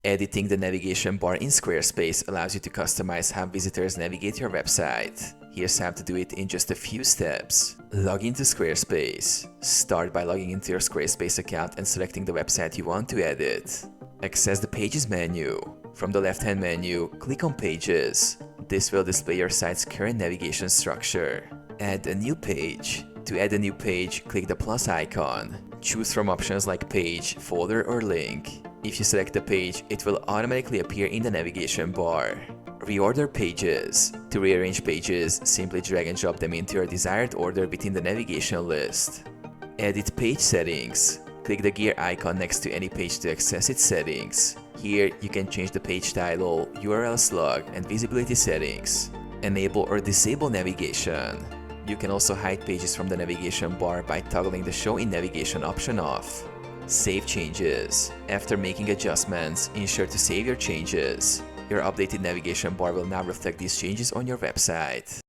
Editing the navigation bar in Squarespace allows you to customize how visitors navigate your website. Here's how to do it in just a few steps. Log into Squarespace. Start by logging into your Squarespace account and selecting the website you want to edit. Access the Pages menu. From the left-hand menu, click on Pages. This will display your site's current navigation structure. Add a new page. To add a new page, click the plus icon. Choose from options like page, folder, or link. If you select the page, it will automatically appear in the navigation bar. Reorder pages. To rearrange pages, simply drag and drop them into your desired order within the navigation list. Edit page settings. Click the gear icon next to any page to access its settings. Here, you can change the page title, URL slug, and visibility settings. Enable or disable navigation. You can also hide pages from the navigation bar by toggling the Show in Navigation option off. Save changes. After making adjustments, ensure to save your changes. Your updated navigation bar will now reflect these changes on your website.